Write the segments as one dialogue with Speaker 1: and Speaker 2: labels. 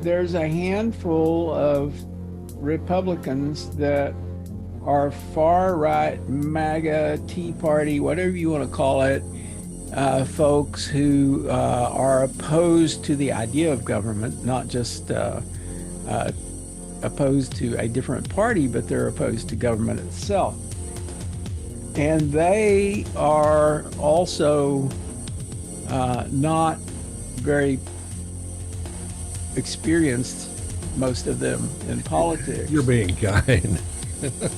Speaker 1: there's a handful of Republicans that are far right, MAGA, Tea Party, whatever you want to call it, folks who are opposed to the idea of government, not just opposed to a different party, but they're opposed to government itself. And they are also not very experienced, most of them, in politics.
Speaker 2: You're being kind.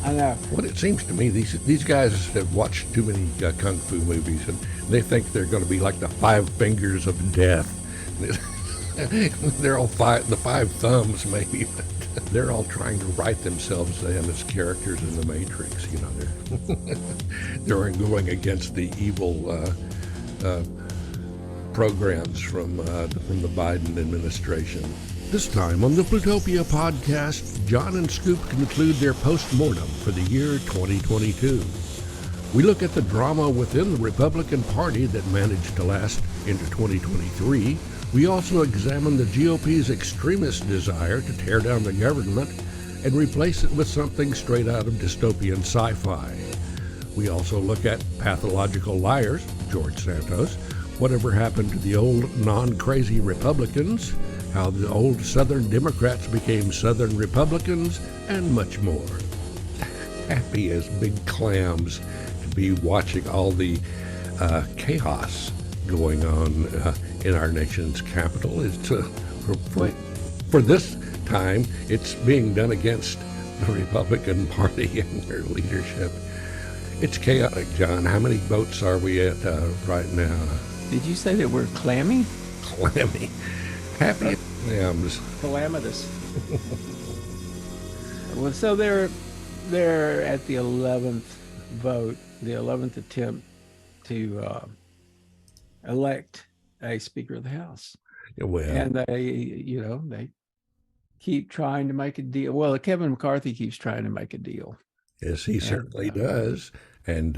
Speaker 1: I know.
Speaker 2: What it seems to me, these guys have watched too many kung fu movies, and they think they're going to be like the five fingers of death. They're all the five thumbs, maybe. But they're all trying to write themselves in as characters in the Matrix. You know, they're going against the evil programs from the Biden administration. This time on the Plutopia podcast, Jon and Scoop conclude their postmortem for the year 2022. We look at the drama within the Republican Party that managed to last into 2023. We also examine the GOP's extremist desire to tear down the government and replace it with something straight out of dystopian sci-fi. We also look at pathological liars, Georg Santos, whatever happened to the old non-crazy Republicans, how the old Southern Democrats became Southern Republicans, and much more. Happy as big clams to be watching all the chaos going on in our nation's capital. It's for this time, it's being done against the Republican Party and their leadership. It's chaotic, John. How many votes are we at right now?
Speaker 1: Did you say that we're clammy?
Speaker 2: Clammy. Happy clams.
Speaker 1: Calamitous. Well, so they're at the 11th vote, the 11th attempt to elect a Speaker of the House.
Speaker 2: Well,
Speaker 1: and they keep trying to make a deal. Well, Kevin McCarthy keeps trying to make a deal.
Speaker 2: Yes, he certainly does. And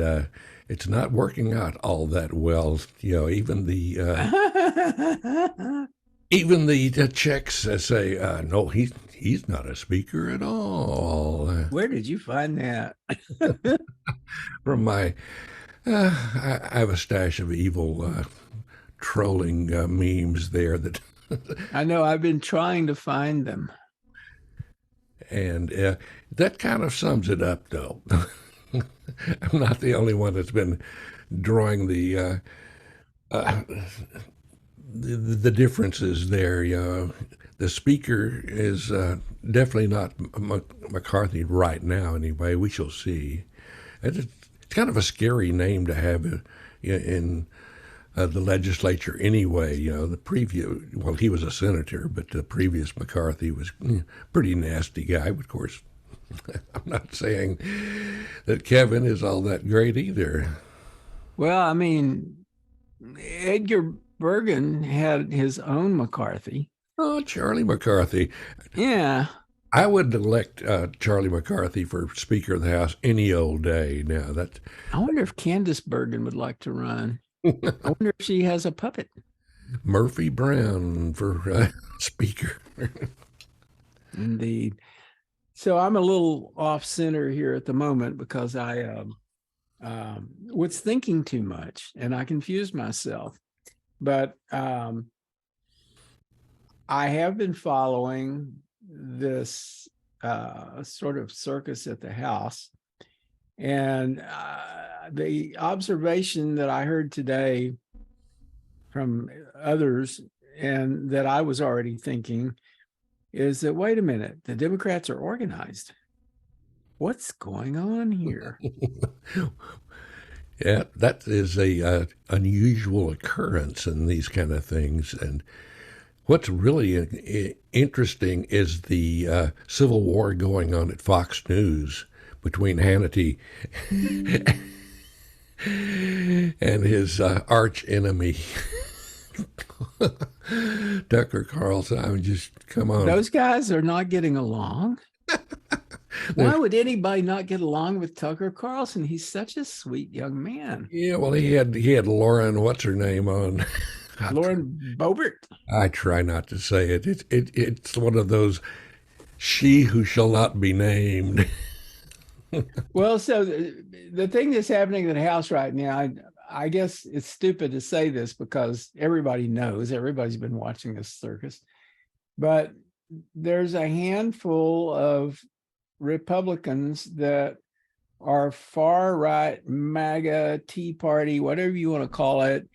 Speaker 2: it's not working out all that well. You know, even the checks say, no, he's not a speaker at all.
Speaker 1: Where did you find that?
Speaker 2: From my, I have a stash of evil trolling memes there that
Speaker 1: I know. I've been trying to find them.
Speaker 2: And that kind of sums it up, though. I'm not the only one that's been drawing the differences there. You know, the speaker is definitely not McCarthy right now. Anyway, we shall see. It's kind of a scary name to have in the legislature anyway. You know, well, he was a senator, but the previous McCarthy was a pretty nasty guy. Of course, I'm not saying that Kevin is all that great either.
Speaker 1: Well, I mean, Edgar Bergen had his own McCarthy.
Speaker 2: Oh, Charlie McCarthy.
Speaker 1: Yeah.
Speaker 2: I would elect Charlie McCarthy for Speaker of the House any old day. Now
Speaker 1: I wonder if Candace Bergen would like to run. I wonder if she has a puppet.
Speaker 2: Murphy Brown for Speaker.
Speaker 1: Indeed. So I'm a little off center here at the moment because I was thinking too much and I confused myself. But I have been following this sort of circus at the House. And the observation that I heard today from others and that I was already thinking is that, wait a minute, the Democrats are organized. What's going on here?
Speaker 2: Yeah, that is a unusual occurrence in these kind of things. And what's really interesting is the civil war going on at Fox News between Hannity and his arch enemy, Tucker Carlson. I mean, just come on.
Speaker 1: Those guys are not getting along. Why would anybody not get along with Tucker Carlson? He's such a sweet young man.
Speaker 2: Yeah, well, he had Lauren, what's her name, on
Speaker 1: Lauren Boebert.
Speaker 2: I try not to say it. It's one of those she who shall not be named.
Speaker 1: Well, so the thing that's happening in the House right now, I guess it's stupid to say this because everybody knows, everybody's been watching this circus, but there's a handful of Republicans that are far right, MAGA, Tea Party, whatever you want to call it,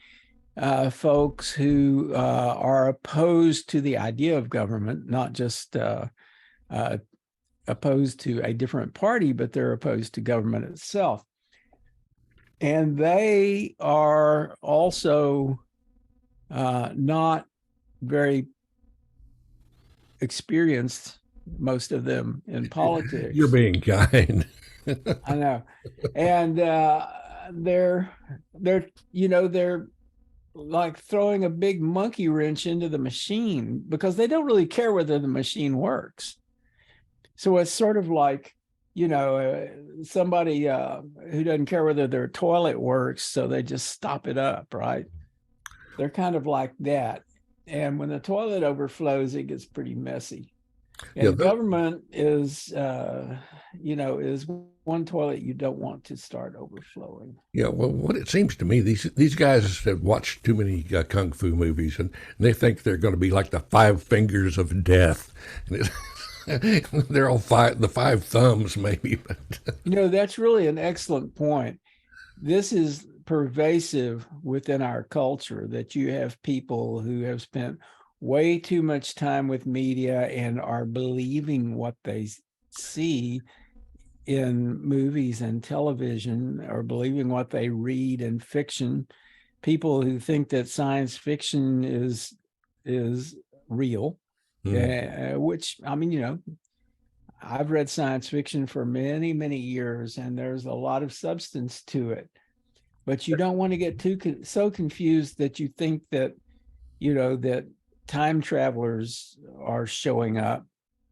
Speaker 1: folks who are opposed to the idea of government, not just opposed to a different party, but they're opposed to government itself. And they are also not very experienced, most of them, in politics.
Speaker 2: You're being kind.
Speaker 1: I know. And they're they're like throwing a big monkey wrench into the machine because they don't really care whether the machine works. So it's sort of like, somebody who doesn't care whether their toilet works, so they just stop it up, right? They're kind of like that. And when the toilet overflows, it gets pretty messy. And
Speaker 2: Yeah,
Speaker 1: government is one toilet you don't want to start overflowing.
Speaker 2: yeah. Well, what it seems to me, these guys have watched too many kung fu movies, and they think they're going to be like the five fingers of death. They're all the five thumbs, maybe. But
Speaker 1: That's really an excellent point. This is pervasive within our culture that you have people who have spent way too much time with media and are believing what they see in movies and television, or believing what they read in fiction. People who think that science fiction is real, which, I mean, I've read science fiction for many, many years, and there's a lot of substance to it. But you don't want to get so confused that you think that, that time travelers are showing up,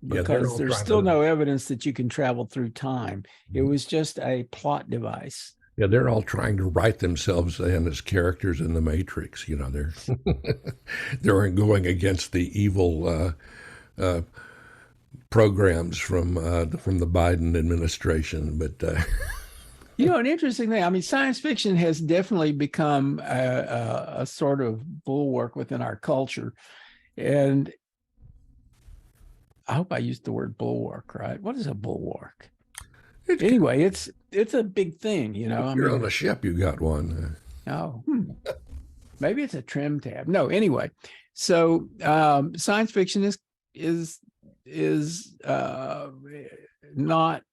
Speaker 1: because there's still no evidence that you can travel through time. It was just a plot device.
Speaker 2: Yeah, they're all trying to write themselves in as characters in the Matrix. They're they're going against the evil programs from the Biden administration. But
Speaker 1: an interesting thing. I mean, science fiction has definitely become a sort of bulwark within our culture, and I hope I used the word bulwark right. What is a bulwark? Anyway, it's a big thing,
Speaker 2: If you're on a ship, you got one.
Speaker 1: Oh, maybe it's a trim tab. No, anyway. So science fiction is not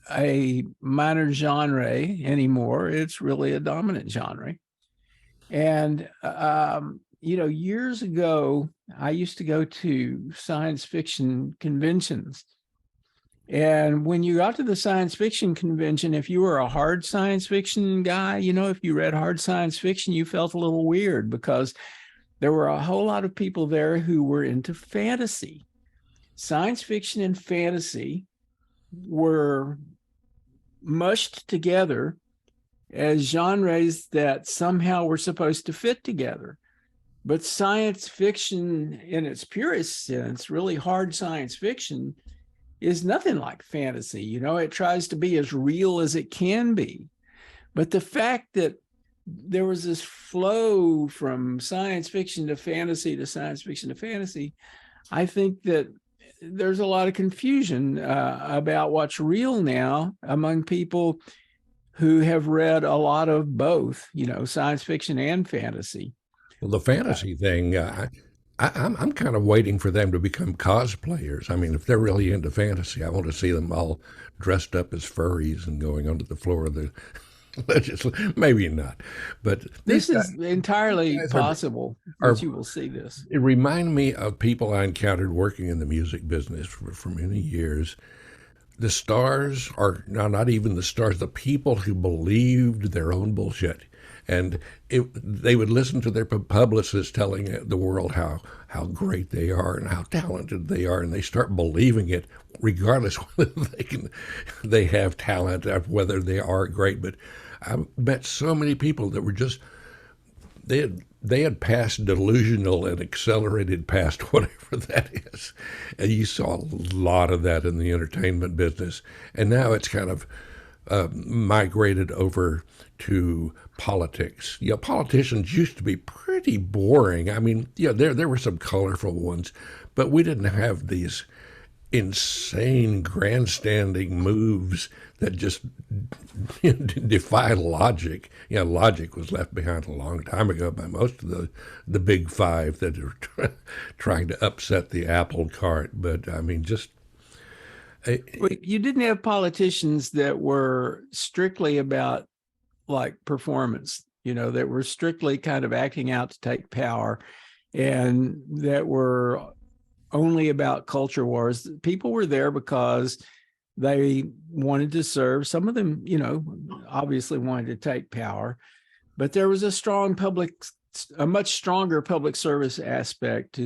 Speaker 1: a minor genre anymore. It's really a dominant genre. And years ago, I used to go to science fiction conventions. And when you got to the science fiction convention, if you were a hard science fiction guy, if you read hard science fiction, you felt a little weird because there were a whole lot of people there who were into fantasy. Science fiction and fantasy were mushed together as genres that somehow were supposed to fit together. But science fiction in its purest sense, really hard science fiction, is nothing like fantasy. It tries to be as real as it can be. But the fact that there was this flow from science fiction to fantasy to science fiction to fantasy, I think that there's a lot of confusion about what's real now among people who have read a lot of both, science fiction and fantasy.
Speaker 2: Well, the fantasy thing, I'm kind of waiting for them to become cosplayers. I mean, if they're really into fantasy, I want to see them all dressed up as furries and going onto the floor of the legislature. Maybe not, but
Speaker 1: this is entirely possible that you will see this.
Speaker 2: It reminded me of people I encountered working in the music business for many years. The stars are not even the stars, the people who believed their own bullshit. And they would listen to their publicists telling the world how great they are and how talented they are, and they start believing it, regardless whether they have talent or whether they are great. But I met so many people that were they had they had passed delusional and accelerated past whatever that is. And you saw a lot of that in the entertainment business. And now it's kind of migrated over to politics. You know, politicians used to be pretty boring. I mean, yeah, there were some colorful ones, but we didn't have these insane grandstanding moves that just defy logic. You know, logic was left behind a long time ago by most of the big five that are trying to upset the apple cart. But I mean, just
Speaker 1: you didn't have politicians that were strictly about like performance, you know, that were strictly kind of acting out to take power, and that were only about culture wars. People were there because they wanted to serve. Some of them, you know, obviously wanted to take power, but there was a much stronger public service aspect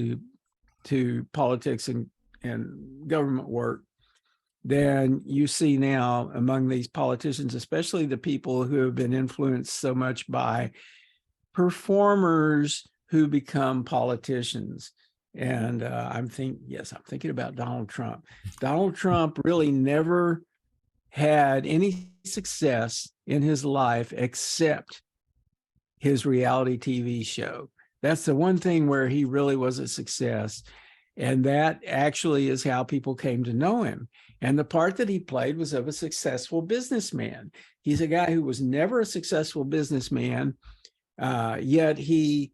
Speaker 1: to politics and government work than you see now among these politicians, especially the people who have been influenced so much by performers who become politicians. And I'm thinking about Donald Trump. Donald Trump really never had any success in his life except his reality TV show. That's the one thing where he really was a success. And that actually is how people came to know him. And the part that he played was of a successful businessman. He's a guy who was never a successful businessman, yet he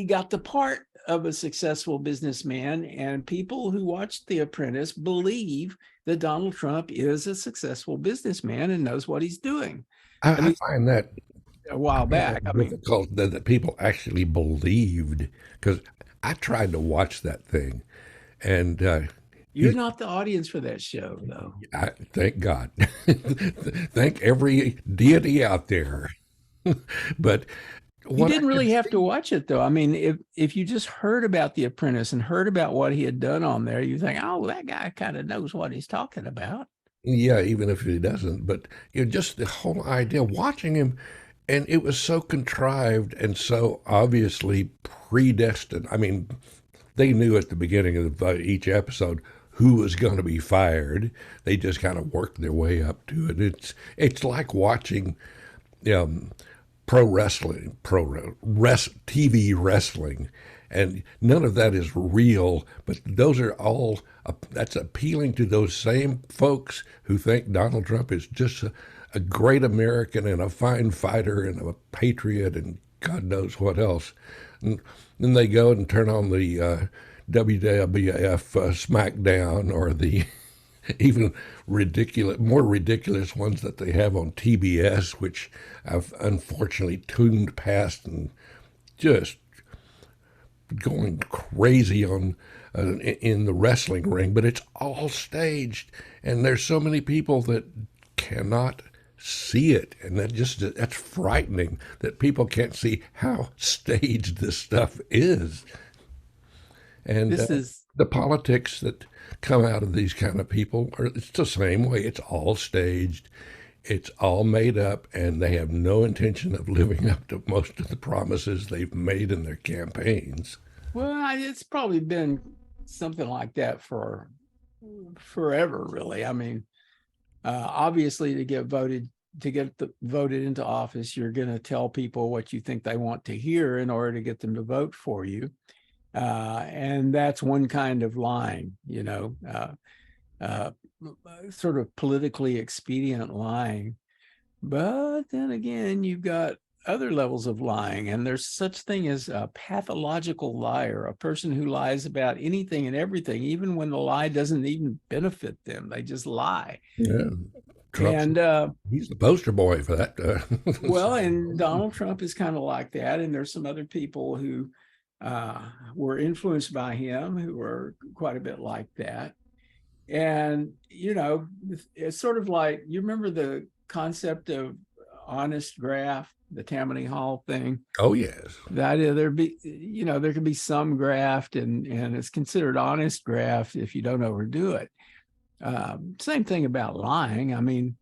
Speaker 1: got the part of a successful businessman, and people who watched The Apprentice believe that Donald Trump is a successful businessman and knows what he's doing.
Speaker 2: I find that
Speaker 1: a while back. I mean,
Speaker 2: difficult that people actually believed, because I tried to watch that thing, and
Speaker 1: you're not the audience for that show, though.
Speaker 2: Thank God. Thank every deity out there. But
Speaker 1: you didn't really have to watch it, though. I mean, if you just heard about The Apprentice and heard about what he had done on there, you think, oh, that guy kind of knows what he's talking about.
Speaker 2: Yeah, even if he doesn't. But you know, just the whole idea, watching him, and it was so contrived and so obviously predestined. I mean, they knew at the beginning of each episode who was going to be fired. They just kind of worked their way up to it. It's like watching pro wrestling, TV wrestling, and none of that is real. But those are all that's appealing to those same folks who think Donald Trump is just a great American and a fine fighter and a patriot and God knows what else. And then they go and turn on the WWF SmackDown or the even more ridiculous ones that they have on TBS, which I've unfortunately tuned past and just going crazy on in the wrestling ring. But it's all staged, and there's so many people that cannot see it, and that's frightening that people can't see how staged this stuff is. And
Speaker 1: this is
Speaker 2: the politics that come out of these kind of people it's the same way. It's all staged, it's all made up, and they have no intention of living up to most of the promises they've made in their campaigns.
Speaker 1: Well, it's probably been something like that for forever, really. I mean, obviously to get voted into office, you're going to tell people what you think they want to hear in order to get them to vote for you. And that's one kind of lying, sort of politically expedient lying. But then again, you've got other levels of lying, and there's such thing as a pathological liar, a person who lies about anything and everything, even when the lie doesn't even benefit them. They just lie.
Speaker 2: Yeah.
Speaker 1: Trump's,
Speaker 2: and he's the poster boy for that.
Speaker 1: Well, and Donald Trump is kind of like that. And there's some other people who were influenced by him who were quite a bit like that. And, it's sort of like, you remember the concept of honest graft, the Tammany Hall thing?
Speaker 2: Oh, yes.
Speaker 1: That there could be some graft, and it's considered honest graft if you don't overdo it. Same thing about lying. I mean,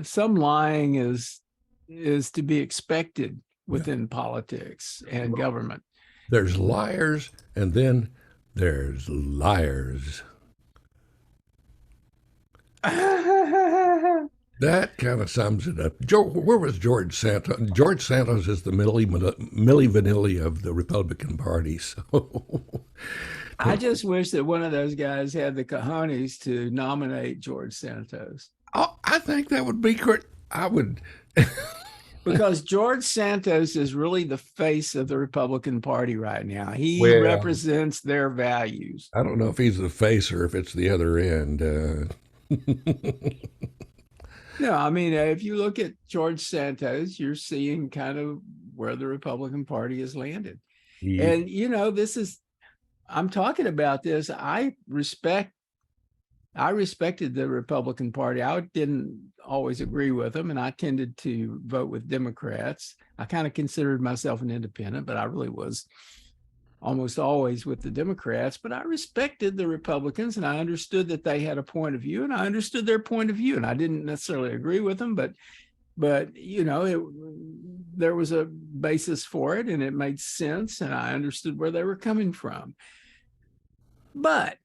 Speaker 1: some lying is to be expected. within politics and government.
Speaker 2: There's liars, and then there's liars. That kind of sums it up. Where was George Santos? George Santos is the Milli Vanilli of the Republican Party. So
Speaker 1: I just wish that one of those guys had the cojones to nominate George Santos.
Speaker 2: I think that would be great. I would.
Speaker 1: Because George Santos is really the face of the Republican Party right now. He represents their values.
Speaker 2: I don't know if he's the face or if it's the other end.
Speaker 1: No, I mean, if you look at George Santos, you're seeing kind of where the Republican Party has landed. Yeah. And, you know, I'm talking about this. I respected the Republican Party. I didn't always agree with them, and I tended to vote with Democrats. I kind of considered myself an independent, but I really was almost always with the Democrats. But I respected the Republicans, and I understood that they had a point of view, and I understood their point of view, and I didn't necessarily agree with them, but you know, there was a basis for it, and it made sense, and I understood where they were coming from. But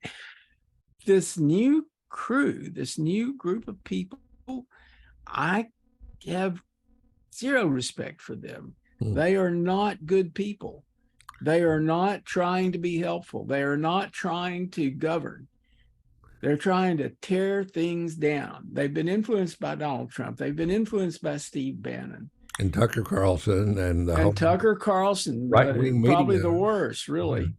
Speaker 1: this new crew, this new group of people, I have zero respect for them. They are not good people. They are not trying to be helpful. They are not trying to govern. They're trying to tear things down. They've been influenced by Donald Trump. They've been influenced by Steve Bannon.
Speaker 2: And Tucker Carlson.
Speaker 1: And Tucker Carlson, probably the worst, really.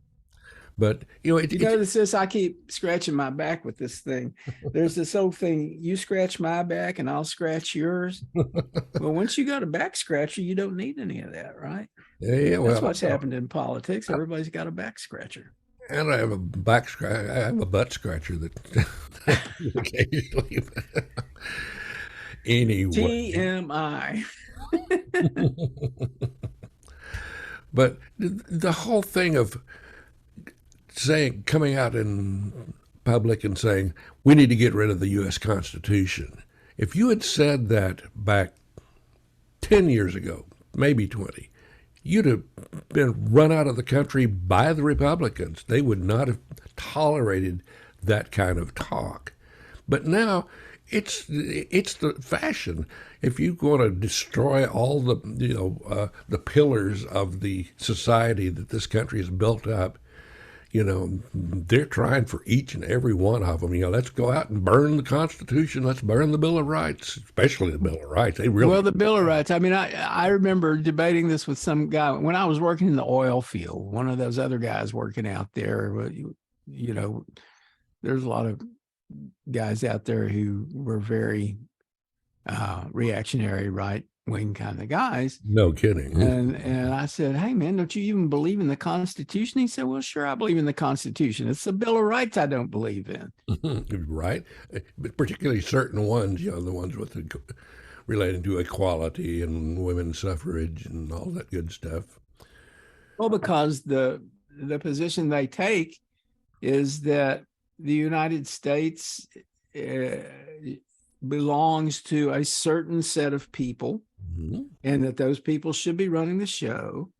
Speaker 2: But, you know,
Speaker 1: you notice this, I keep scratching my back with this thing. There's this old thing, you scratch my back and I'll scratch yours. Well, once you got a back scratcher, you don't need any of that, right?
Speaker 2: Yeah, well,
Speaker 1: that's what's happened in politics. Everybody's got a back scratcher.
Speaker 2: And I have a back scratcher. I have a butt scratcher that occasionally. Anyway.
Speaker 1: TMI.
Speaker 2: But the whole thing of coming out in public and saying, we need to get rid of the U.S. Constitution. If you had said that back 10 years ago, maybe 20, you'd have been run out of the country by the Republicans. They would not have tolerated that kind of talk. But now it's the fashion. If you want to destroy all the pillars of the society that this country has built up, you know, they're trying for each and every one of them. You know, let's go out and burn the Constitution. Let's burn the Bill of Rights, especially the Bill of Rights. The
Speaker 1: Bill of Rights. I mean, I remember debating this with some guy when I was working in the oil field. One of those other guys working out there. You know, there's a lot of guys out there who were very reactionary, right-wing kind of guys.
Speaker 2: No kidding.
Speaker 1: And I said, hey, man, don't you even believe in the Constitution? He said, well, sure, I believe in the Constitution. It's the Bill of Rights I don't believe in.
Speaker 2: Right. But particularly certain ones, you know, the ones with relating to equality and women's suffrage and all that good stuff.
Speaker 1: Well, because the position they take is that the United States belongs to a certain set of people, and that those people should be running the show.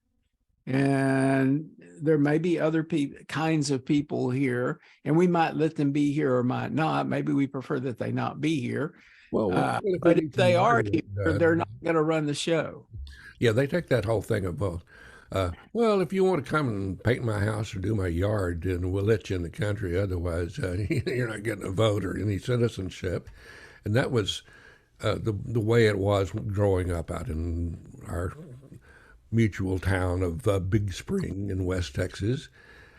Speaker 1: And there may be other kinds of people here, and we might let them be here or might not. Maybe we prefer that they not be here. Well, but if they are here, they're not going to run the show.
Speaker 2: Yeah, they take that whole thing of, well, if you want to come and paint my house or do my yard, then we'll let you in the country. Otherwise, you're not getting a vote or any citizenship. And that was the way it was growing up out in our mutual town of Big Spring in West Texas.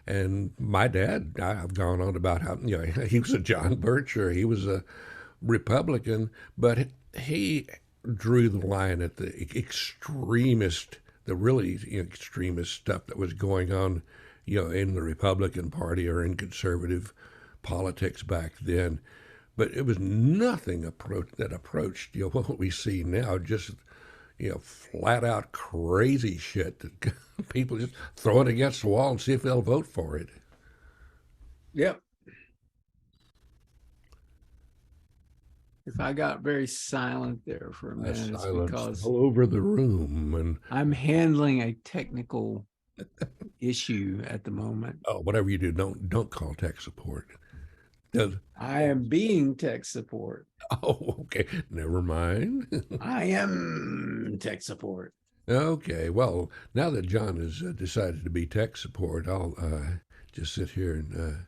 Speaker 2: And my dad, I've gone on about how, you know, he was a John Bircher, he was a Republican, but he drew the line at the really extremist stuff that was going on, you know, in the Republican Party or in conservative politics back then. But it was nothing that approached, you know, what we see now, just, you know, flat out crazy shit that people just throw it against the wall and see if they'll vote for it.
Speaker 1: Yep. If I got very silent there for a minute, it's
Speaker 2: Silence
Speaker 1: because
Speaker 2: all over the room, and
Speaker 1: I'm handling a technical issue at the moment.
Speaker 2: oh, whatever you do, don't call tech support.
Speaker 1: I am being tech support.
Speaker 2: Oh, okay, never mind.
Speaker 1: I am tech support.
Speaker 2: Okay, well, now that John has decided to be tech support, I'll just sit here and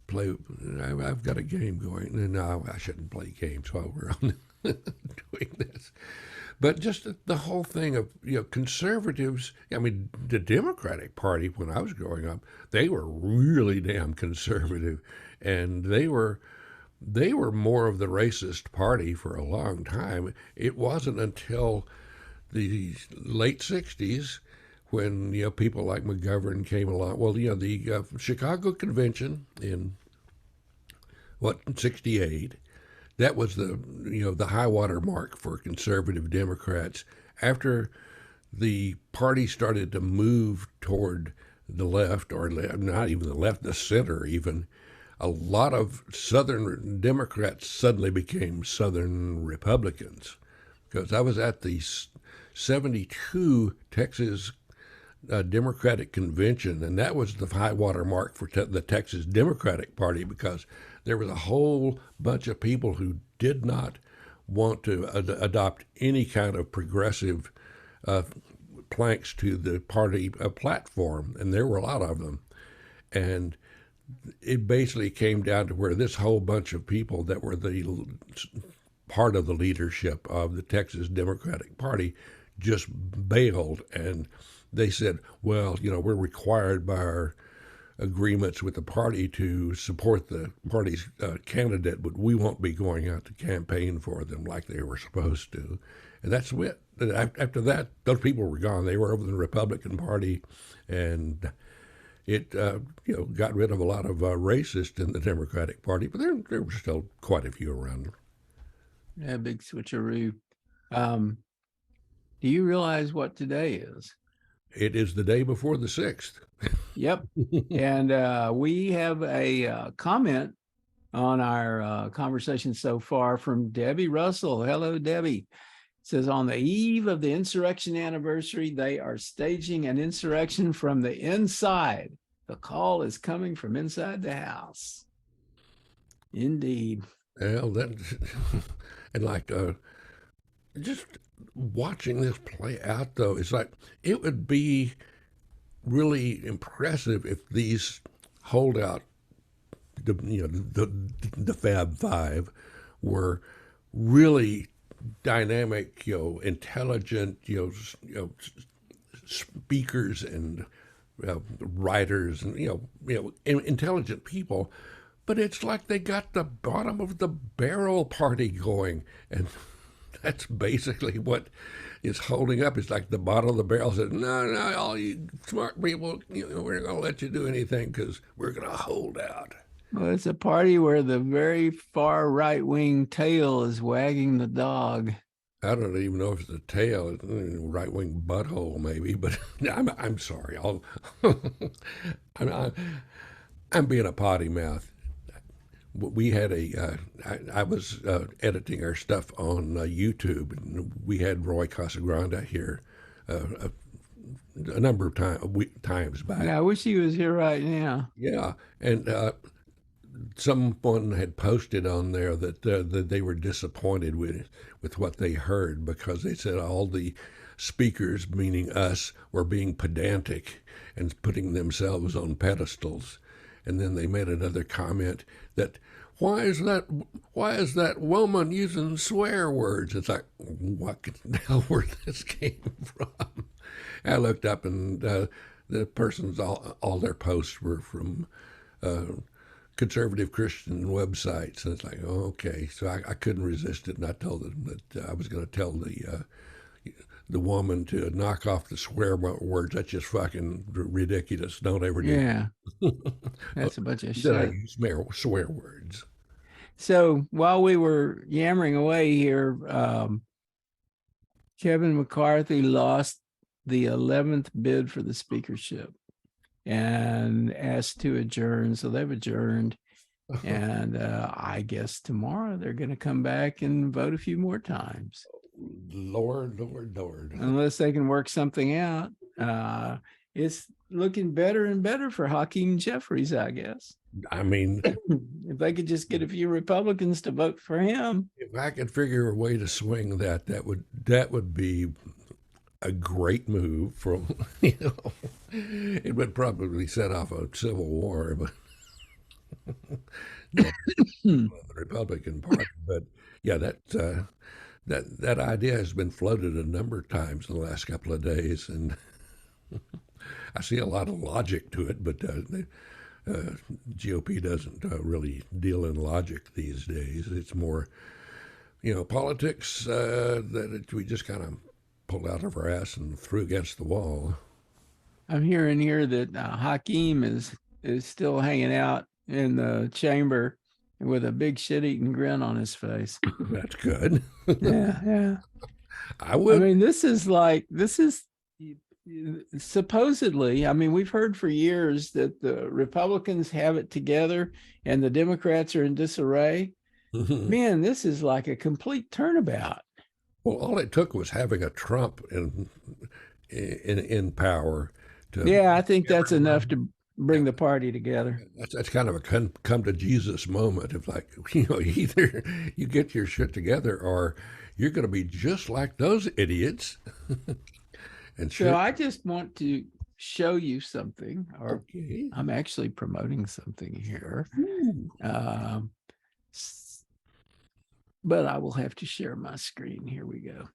Speaker 2: play. I've got a game going. No, I shouldn't play games while we're on doing this. But just the whole thing of, conservatives. I mean, the Democratic Party when I was growing up, they were really damn conservative, and they were more of the racist party for a long time. It wasn't until the late '60s when people like McGovern came along. Well, the Chicago Convention in '68. That was the high water mark for conservative Democrats. After the party started to move toward the left, or not even the left, the center even, a lot of Southern Democrats suddenly became Southern Republicans. Because I was at the '72 Texas Democratic Convention, and that was the high water mark for the Texas Democratic Party, because there was a whole bunch of people who did not want to adopt any kind of progressive planks to the party platform, and there were a lot of them. And it basically came down to where this whole bunch of people that were the part of the leadership of the Texas Democratic Party just bailed, and they said, well, we're required by our agreements with the party to support the party's candidate, but we won't be going out to campaign for them like they were supposed to. And that's it. After that, those people were gone. They were over in the Republican Party, and it got rid of a lot of racists in the Democratic Party, but there were still quite a few around.
Speaker 1: Yeah, big switcheroo. Do you realize what today is?
Speaker 2: It is the day before the 6th.
Speaker 1: Yep. And we have a comment on our conversation so far from Debbie Russell. Hello, Debbie. It says, on the eve of the insurrection anniversary, they are staging an insurrection from the inside. The call is coming from inside the house. Indeed.
Speaker 2: Well, that and like just watching this play out, though, it's like it would be really impressive if these holdout, the Fab Five, were really dynamic, intelligent, speakers and writers and intelligent people. But it's like they got the bottom of the barrel party going, and that's basically what is holding up. It's like the bottom of the barrel said, no, all you smart people, we're not going to let you do anything because we're going to hold out.
Speaker 1: Well, it's a party where the very far right-wing tail is wagging the dog.
Speaker 2: I don't even know if it's a tail, it's a right-wing butthole maybe, but I'm sorry. I'm being a potty mouth. We had I was editing our stuff on YouTube, and we had Roy Casagrande here a number of times back.
Speaker 1: Yeah, I wish he was here right now.
Speaker 2: Yeah, and someone had posted on there that they were disappointed with what they heard, because they said all the speakers, meaning us, were being pedantic and putting themselves on pedestals. And then they made another comment that, why is that woman using swear words? It's like, what the hell where this came from? I looked up, and the person's all their posts were from conservative Christian websites, and it's like, oh, okay. So I couldn't resist it, and I told them that I was going to tell the woman to knock off the swear words. That's just fucking ridiculous. Don't ever do
Speaker 1: Yeah, that's a bunch of
Speaker 2: that. I
Speaker 1: shit.
Speaker 2: use swear words.
Speaker 1: So while we were yammering away here, Kevin McCarthy lost the 11th bid for the speakership and asked to adjourn. So they've adjourned. And I guess tomorrow they're going to come back and vote a few more times.
Speaker 2: Lord, Lord, Lord.
Speaker 1: Unless they can work something out. It's looking better and better for Hakeem Jeffries, I guess.
Speaker 2: I mean,
Speaker 1: If they could just get a few Republicans to vote for him.
Speaker 2: if I could figure a way to swing that, that would be a great move from, it would probably set off a civil war, but the Republican Party. But yeah, that idea has been floated a number of times in the last couple of days, and I see a lot of logic to it, but the GOP doesn't really deal in logic these days. It's more, politics we just kind of pulled out of our ass and threw against the wall.
Speaker 1: I'm hearing here that Hakeem is still hanging out in the chamber with a big shit-eating grin on his face.
Speaker 2: That's good.
Speaker 1: Yeah.
Speaker 2: I would.
Speaker 1: I mean, this is supposedly, I mean, we've heard for years that the Republicans have it together and the Democrats are in disarray. Man, this is like a complete turnabout.
Speaker 2: Well, all it took was having a Trump in power.
Speaker 1: I think that's enough to bring the party together.
Speaker 2: That's kind of a come to Jesus moment of like, either you get your shit together or you're going to be just like those idiots. And
Speaker 1: so I just want to show you something, or
Speaker 2: okay.
Speaker 1: I'm actually promoting something here. But I will have to share my screen. Here we go.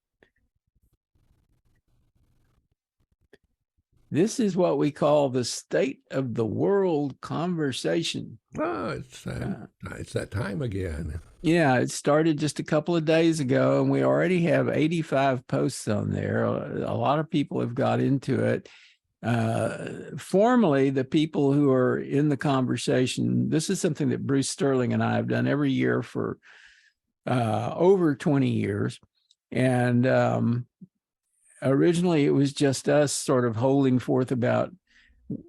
Speaker 1: This is what we call the state of the world conversation.
Speaker 2: Oh, it's that time again.
Speaker 1: Yeah, it started just a couple of days ago, and we already have 85 posts on there. A lot of people have got into it. Formally, the people who are in the conversation, this is something that Bruce Sterling and I have done every year for over 20 years. And originally, it was just us sort of holding forth about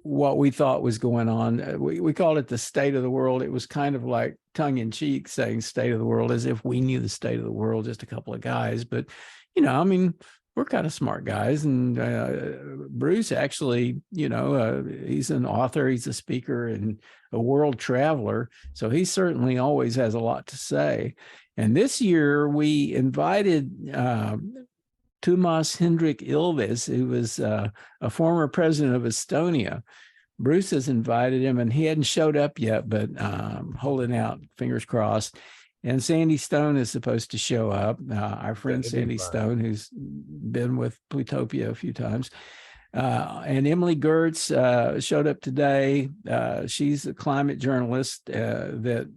Speaker 1: what we thought was going on. We called it the state of the world. It was kind of like tongue in cheek saying state of the world as if we knew the state of the world, just a couple of guys. But, I mean, we're kind of smart guys. And Bruce actually, he's an author, he's a speaker and a world traveler. So he certainly always has a lot to say. And this year we invited Tuomas Hendrik Ilves, who was a former president of Estonia. Bruce has invited him, and he hadn't showed up yet, but holding out, fingers crossed. And Sandy Stone is supposed to show up, our friend Sandy Stone, who's been with Plutopia a few times. And Emily Gertz showed up today. She's a climate journalist that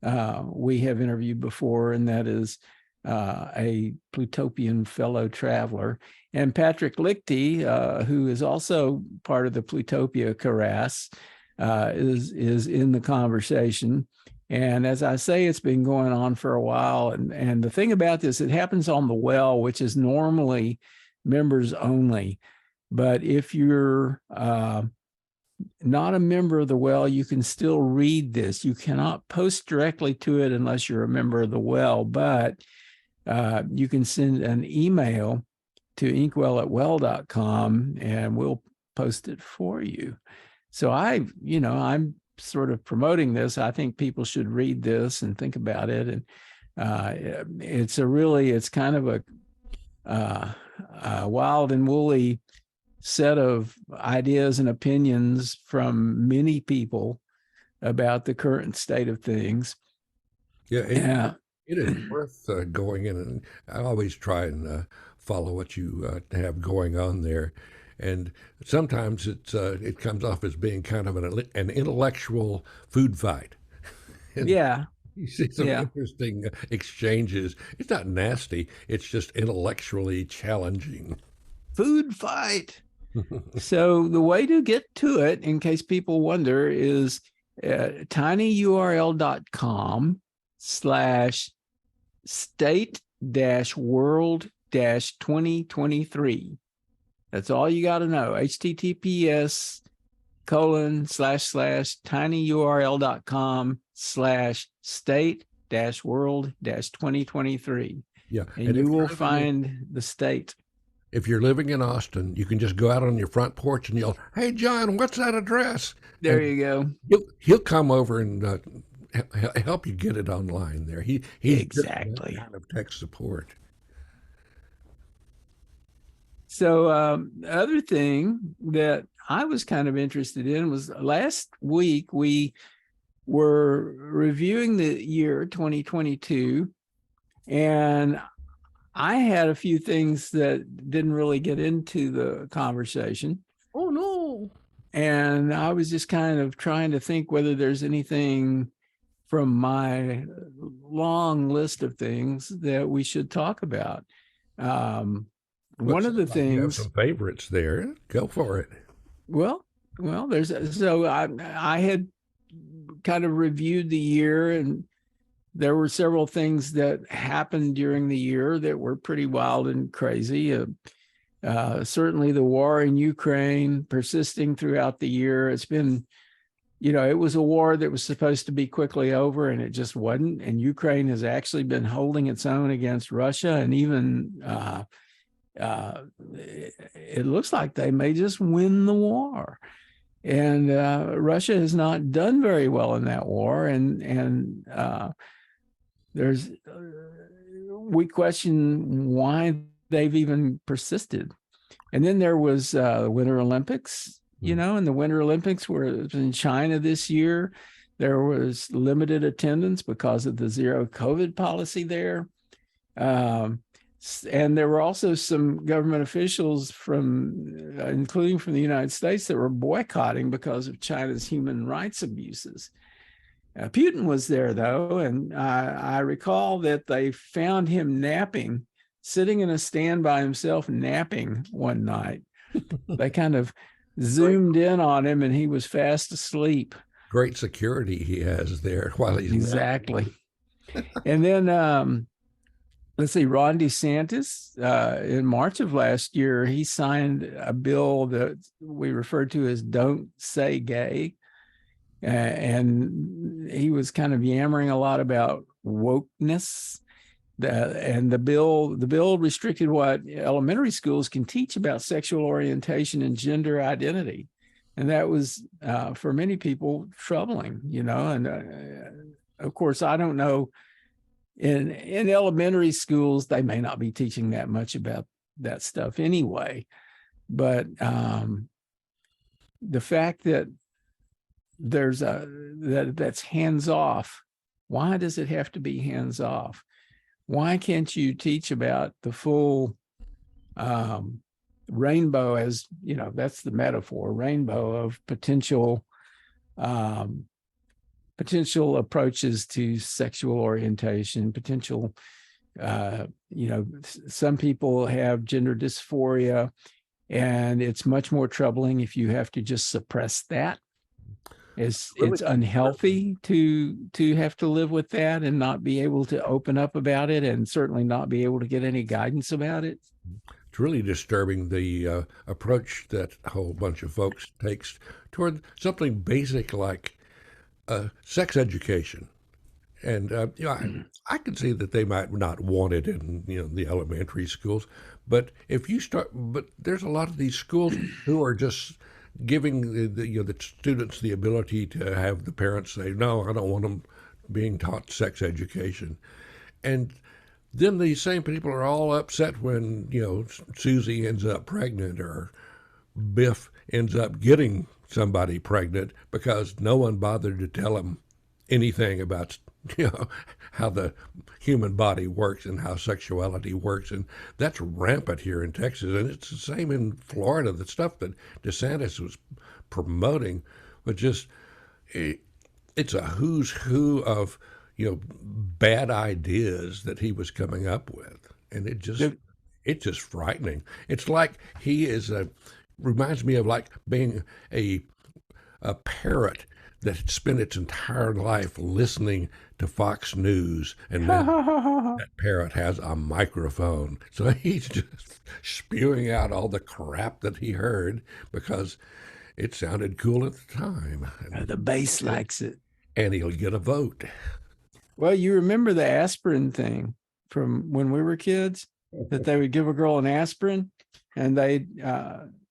Speaker 1: we have interviewed before, and that is a Plutopian fellow traveler. And Patrick Lichty, who is also part of the Plutopia Carras, is in the conversation. And as I say, it's been going on for a while. And the thing about this, it happens on the well, which is normally members only. But if you're not a member of the well, you can still read this. You cannot post directly to it unless you're a member of the well, but you can send an email to inkwell@well.com and we'll post it for you. So I'm sort of promoting this. I think people should read this and think about it. And it's kind of a wild and woolly set of ideas and opinions from many people about the current state of things.
Speaker 2: Yeah. It is worth going in, and I always try and follow what you have going on there. And sometimes it comes off as being kind of an intellectual food fight.
Speaker 1: Yeah.
Speaker 2: You see some interesting exchanges. It's not nasty. It's just intellectually challenging.
Speaker 1: Food fight. So the way to get to it, in case people wonder, is tinyurl.com/state-world-2023. That's all you got to know. HTTPS bit.ly/tinyurl.com/state-world-2023.
Speaker 2: Yeah.
Speaker 1: And you will find the state.
Speaker 2: If you're living in Austin, you can just go out on your front porch and yell, "Hey, John, what's that address?"
Speaker 1: There you go.
Speaker 2: He'll come over and help you get it online there. He's
Speaker 1: Exactly.
Speaker 2: that kind of tech support.
Speaker 1: So the other thing that I was kind of interested in was last week we were reviewing the year 2022, and I had a few things that didn't really get into the conversation.
Speaker 2: Oh, no.
Speaker 1: And I was just kind of trying to think whether there's anything from my long list of things that we should talk about. One of the things,
Speaker 2: you have some favorites there. Go for it.
Speaker 1: well, I had kind of reviewed the year, and there were several things that happened during the year that were pretty wild and crazy. Certainly the war in Ukraine persisting throughout the year. It's been, it was a war that was supposed to be quickly over, and it just wasn't. And Ukraine has actually been holding its own against Russia, and even it looks like they may just win the war. And Russia has not done very well in that war, and we question why they've even persisted. And then there was the Winter Olympics, and the Winter Olympics were in China this year. There was limited attendance because of the zero COVID policy there. And there were also some government officials including from the United States, that were boycotting because of China's human rights abuses. Putin was there, though, and I recall that they found him napping, sitting in a stand by himself, napping one night. They kind of zoomed in on him, and he was fast asleep.
Speaker 2: Great security he has there while he's
Speaker 1: exactly. And then let's see, Ron DeSantis, in March of last year, he signed a bill that we referred to as "Don't Say Gay." And he was kind of yammering a lot about wokeness. And the bill restricted what elementary schools can teach about sexual orientation and gender identity. And that was, for many people, troubling, And of course, I don't know, in elementary schools, they may not be teaching that much about that stuff anyway. But the fact that that's hands off. Why does it have to be hands off? Why can't you teach about the full rainbow, as that's the metaphor, rainbow of potential approaches to sexual orientation, potential, some people have gender dysphoria, and it's much more troubling if you have to just suppress that. It's unhealthy to have to live with that and not be able to open up about it, and certainly not be able to get any guidance about it.
Speaker 2: It's really disturbing, the approach that a whole bunch of folks takes toward something basic like sex education. And I can see that they might not want it in the elementary schools, but but there's a lot of these schools who are just giving the students the ability to have the parents say, "No, I don't want them being taught sex education," and then these same people are all upset when Susie ends up pregnant, or Biff ends up getting somebody pregnant, because no one bothered to tell them anything about how the human body works and how sexuality works. And that's rampant here in Texas, and it's the same in Florida. The stuff that DeSantis was promoting was just, it's a who's who of bad ideas that he was coming up with, and it's just frightening. It's like he is reminds me of like being a parrot that had spent its entire life listening to Fox News, and then that parrot has a microphone. So he's just spewing out all the crap that he heard, because It sounded cool at the time.
Speaker 1: The base likes it.
Speaker 2: And he'll get a vote.
Speaker 1: Well, you remember the aspirin thing from when we were kids, that they would give a girl an aspirin and they'd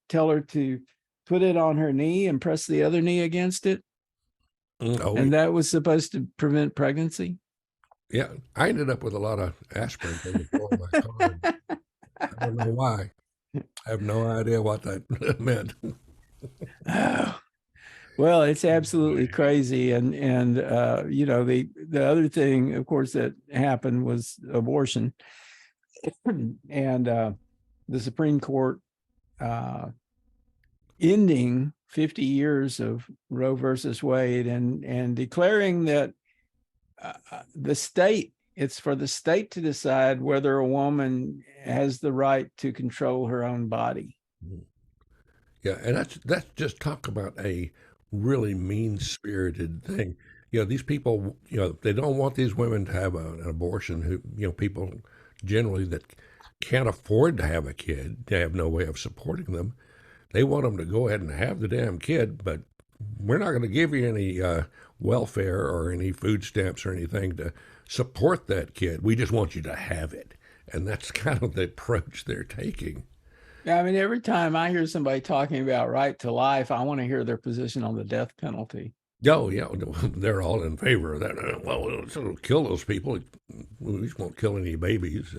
Speaker 1: tell her to put it on her knee and press the other knee against it.
Speaker 2: Oh,
Speaker 1: and that was supposed to prevent pregnancy.
Speaker 2: yeah. I ended up with a lot of aspirin in the floor of my car. I don't know why. I have no idea what that meant.
Speaker 1: Oh, well, it's absolutely crazy. And you know, the other thing, of course, that happened was abortion. And the Supreme Court ending 50 years of Roe versus Wade and declaring that the state, it's for the state to decide whether a woman has the right to control her own body.
Speaker 2: Yeah, and that's just talk about a really mean-spirited thing. These people, they don't want these women to have an abortion. People generally that can't afford to have a kid, they have no way of supporting them. They want them to go ahead and have the damn kid, but we're not going to give you any welfare or any food stamps or anything to support that kid. We just want you to have it. And that's kind of the approach they're taking.
Speaker 1: Yeah, I mean, every time I hear somebody talking about right to life, I want to hear their position on the death penalty.
Speaker 2: Oh, yeah, they're all in favor of that. Well, it'll kill those people. We just won't kill any babies.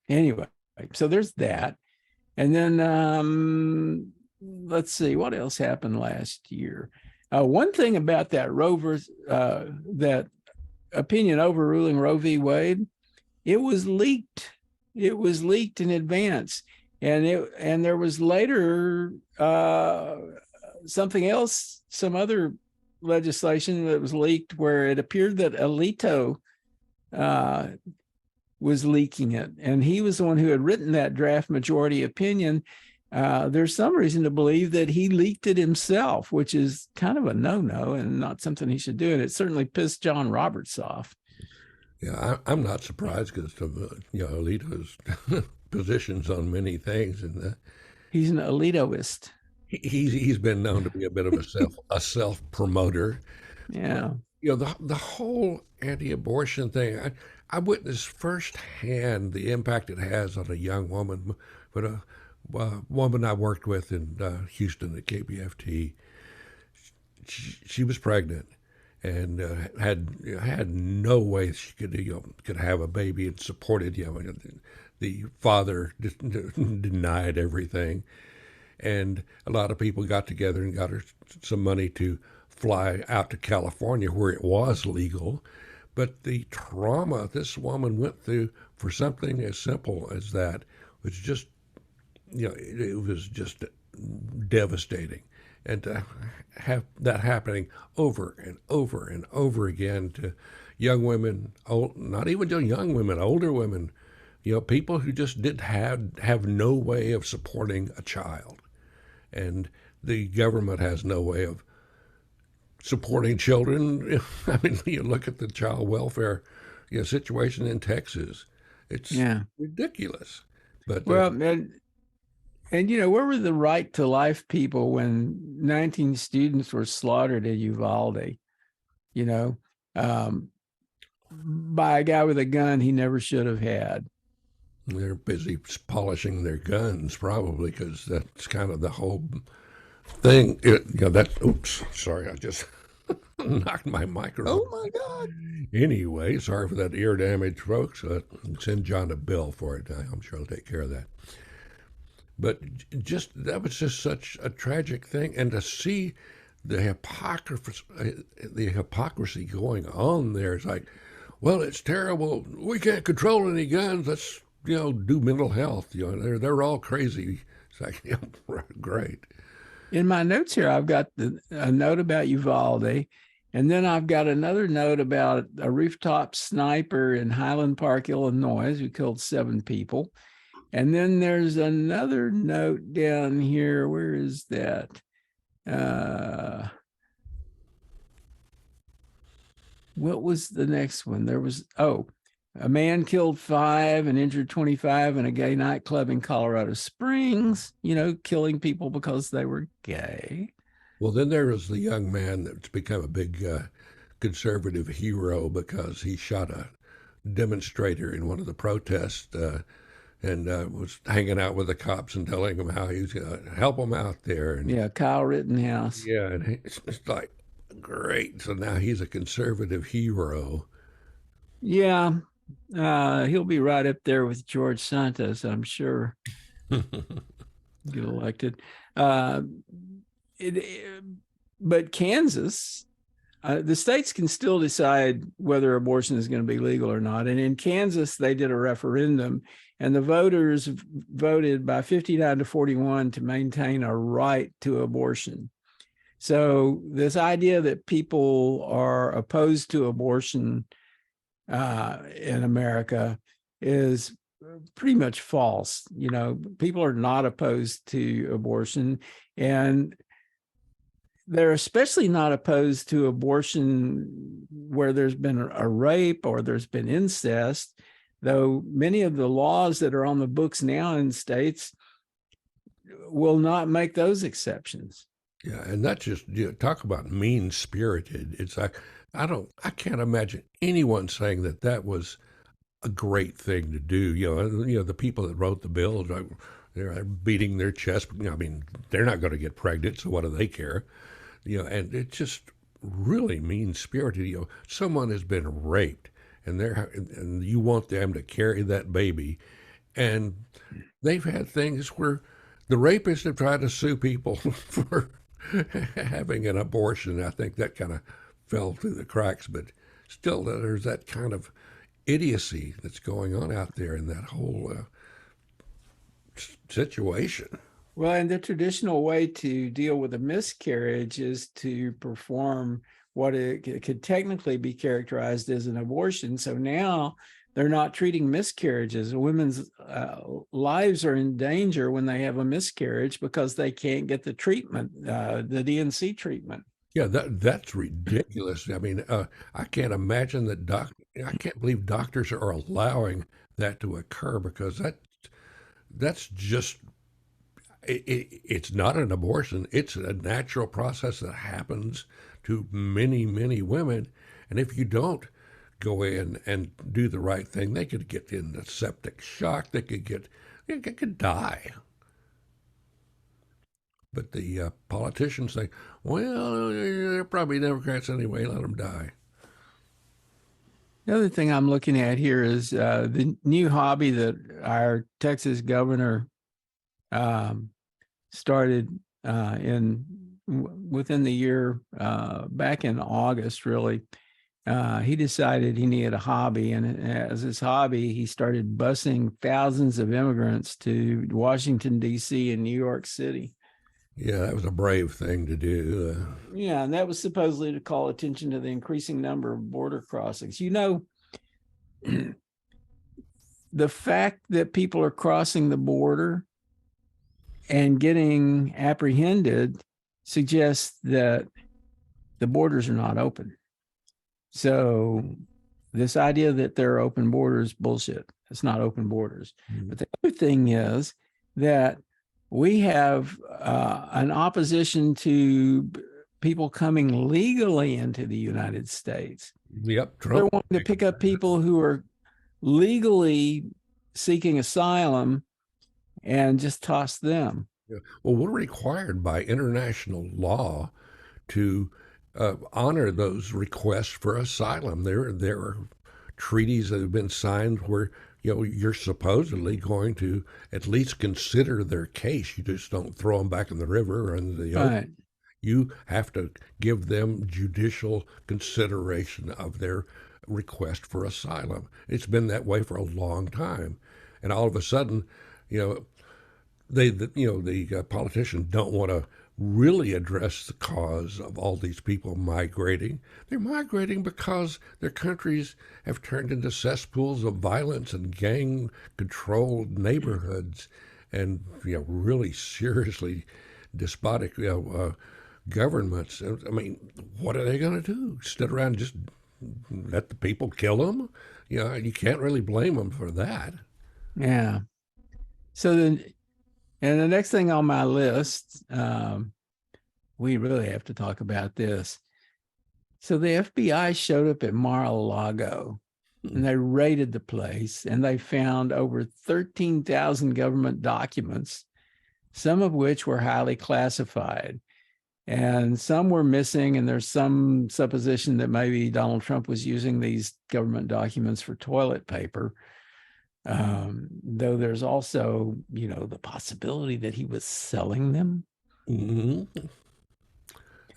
Speaker 1: Anyway, so there's that. And then let's see, what else happened last year? One thing about that that opinion overruling Roe v. Wade, it was leaked. It was leaked in advance, and there was later something else, some other legislation that was leaked where it appeared that Alito was leaking it, and he was the one who had written that draft majority opinion. There's some reason to believe that he leaked it himself, which is kind of a no-no and not something he should do. And it certainly pissed John Roberts off.
Speaker 2: Yeah, I'm not surprised because of Alito's positions on many things, and
Speaker 1: he's an Alitoist.
Speaker 2: He's been known to be a bit of a self promoter.
Speaker 1: Yeah,
Speaker 2: the whole anti-abortion thing. I witnessed firsthand the impact it has on a young woman. But a woman I worked with in Houston at KBFT, she was pregnant and had no way she could have a baby and supported. The father denied everything, and a lot of people got together and got her some money to fly out to California where it was legal. But the trauma this woman went through for something as simple as that was just, it was just devastating. And to have that happening over and over and over again to young women, not even just young women, older women, people who just did have no way of supporting a child. And the government has no way of supporting children. I mean, you look at the child welfare situation in Texas. It's ridiculous. But
Speaker 1: well, and where were the right to life people when 19 students were slaughtered at Uvalde? By a guy with a gun he never should have had.
Speaker 2: They're busy polishing their guns, probably, because that's kind of the whole thing. Oops, sorry, I just knocked my microphone.
Speaker 1: Oh my God!
Speaker 2: Anyway, sorry for that ear damage, folks. Send John a bill for it. I'm sure he'll take care of that. But that was just such a tragic thing, and to see the hypocrisy going on there, it's like, well, it's terrible. We can't control any guns. Let's do mental health. They're all crazy. It's like, great.
Speaker 1: In my notes here, I've got a note about Uvalde, and then I've got another note about a rooftop sniper in Highland Park, Illinois, who killed 7 people. And then there's another note down here. Where is that? What was the next one? There was, A man killed 5 and injured 25 in a gay nightclub in Colorado Springs, killing people because they were gay.
Speaker 2: Well, then there was the young man that's become a big conservative hero because he shot a demonstrator in one of the protests and was hanging out with the cops and telling them how he was going to help them out there. And
Speaker 1: Yeah, Kyle Rittenhouse.
Speaker 2: yeah, and it's like, great. So now he's a conservative hero.
Speaker 1: Yeah, he'll be right up there with Georg Santos, I'm sure. Get elected. But Kansas, the states can still decide whether abortion is going to be legal or not. And in Kansas, they did a referendum, and the voters voted by 59 to 41 to maintain a right to abortion. So this idea that people are opposed to abortion in America is pretty much false. People are not opposed to abortion, and they're especially not opposed to abortion where there's been a rape or there's been incest, though many of the laws that are on the books now in states will not make those exceptions.
Speaker 2: Yeah, and that's just talk about mean-spirited. It's like I can't imagine anyone saying that was a great thing to do. The people that wrote the bill, they're beating their chest. I mean, they're not going to get pregnant, so what do they care? And it's just really mean-spirited. Someone has been raped, and you want them to carry that baby, and they've had things where the rapists have tried to sue people for having an abortion. I think that kind of fell through the cracks, but still, there's that kind of idiocy that's going on out there in that whole situation.
Speaker 1: Well, and the traditional way to deal with a miscarriage is to perform what it could technically be characterized as an abortion. So now they're not treating miscarriages. Women's lives are in danger when they have a miscarriage because they can't get the treatment, the DNC treatment.
Speaker 2: Yeah, that's ridiculous. I mean, I can't imagine I can't believe doctors are allowing that to occur because that's just it's not an abortion. It's a natural process that happens to many, many women. And if you don't go in and do the right thing, they could get in the septic shock. They could die. But the politicians say, well, they're probably Democrats anyway. Let them die.
Speaker 1: The other thing I'm looking at here is the new hobby that our Texas governor started within the year, back in August, really. He decided he needed a hobby, and as his hobby, he started busing thousands of immigrants to Washington, D.C. and New York City.
Speaker 2: Yeah, that was a brave thing to do.
Speaker 1: Yeah, and that was supposedly to call attention to the increasing number of border crossings. The fact that people are crossing the border and getting apprehended suggests that the borders are not open. So this idea that there are open borders, bullshit. It's not open borders. Mm-hmm. But the other thing is that we have an opposition to people coming legally into the United States.
Speaker 2: Yep.
Speaker 1: They're wanting to pick up people who are legally seeking asylum and just toss them.
Speaker 2: Yeah. Well, we're required by international law to honor those requests for asylum. There are treaties that have been signed where you're supposedly going to at least consider their case. You just don't throw them back in the river or in the ocean. Right. You have to give them judicial consideration of their request for asylum. It's been that way for a long time, and all of a sudden, the politicians don't want to really address the cause of all these people migrating. They're migrating because their countries have turned into cesspools of violence and gang-controlled neighborhoods, and really seriously despotic governments. I mean, what are they going to do? Sit around and just let the people kill them. You can't really blame them for that.
Speaker 1: Yeah. So then, and the next thing on my list, we really have to talk about this. So the FBI showed up at Mar-a-Lago and they raided the place and they found over 13,000 government documents, some of which were highly classified. And some were missing, and there's some supposition that maybe Donald Trump was using these government documents for toilet paper. Though there's also, the possibility that he was selling them.
Speaker 2: Mm-hmm.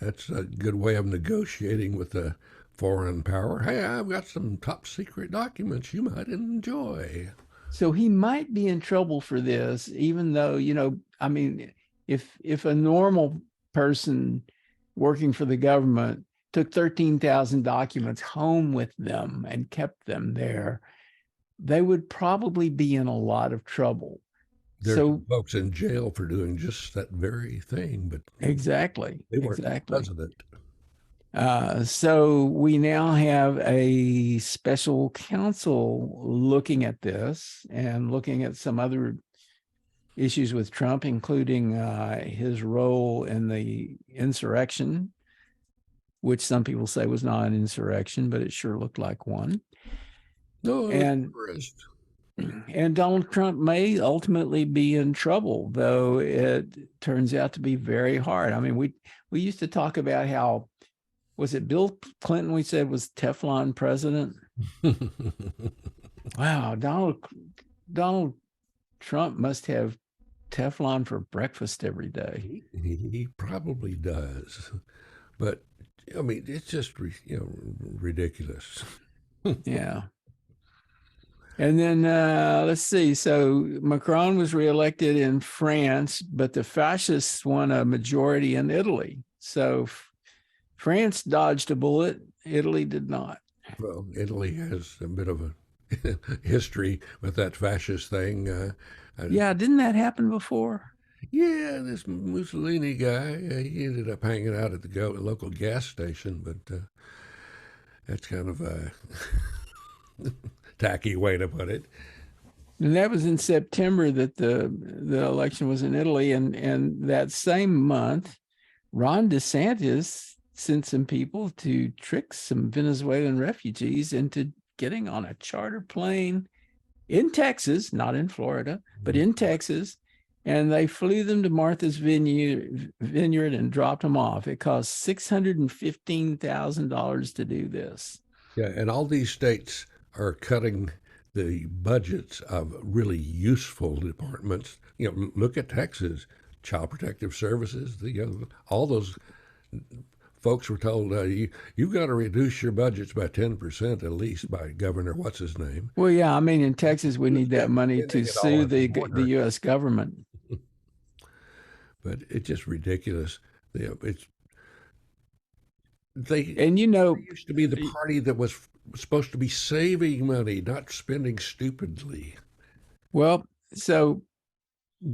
Speaker 2: That's a good way of negotiating with a foreign power. Hey, I've got some top secret documents you might enjoy.
Speaker 1: So he might be in trouble for this, even though, if a normal person working for the government took 13,000 documents home with them and kept them there, they would probably be in a lot of trouble.
Speaker 2: There's folks in jail for doing just that very thing, but
Speaker 1: exactly,
Speaker 2: they weren't
Speaker 1: exactly.
Speaker 2: president.
Speaker 1: So we now have a special counsel looking at this and looking at some other issues with Trump, including his role in the insurrection, which some people say was not an insurrection, but it sure looked like one.
Speaker 2: No,
Speaker 1: and Donald Trump may ultimately be in trouble, though it turns out to be very hard. I mean, we used to talk about how, was it Bill Clinton we said was Teflon president? Wow, Donald Trump must have Teflon for breakfast every day.
Speaker 2: He probably does. But, I mean, it's just, ridiculous.
Speaker 1: Yeah. And then let's see. So Macron was reelected in France, but the fascists won a majority in Italy. So France dodged a bullet. Italy did not.
Speaker 2: Well, Italy has a bit of a history with that fascist thing.
Speaker 1: Yeah, didn't that happen before?
Speaker 2: Yeah, this Mussolini guy, he ended up hanging out at the local gas station, but that's kind of a tacky way to put it.
Speaker 1: And that was in September that the election was in Italy. And that same month, Ron DeSantis sent some people to trick some Venezuelan refugees into getting on a charter plane in Texas, not in Florida, but in Texas. And they flew them to Martha's Vineyard and dropped them off. It cost $615,000 to do this.
Speaker 2: Yeah, and all these states are cutting the budgets of really useful departments. Look at Texas, Child Protective Services. All those folks were told, you've got to reduce your budgets by 10% at least by Governor what's his name.
Speaker 1: Well, yeah, I mean, in Texas, we need that money to sue the U.S. government.
Speaker 2: But it's just ridiculous. It used to be the party that was supposed to be saving money, not spending stupidly.
Speaker 1: Well, so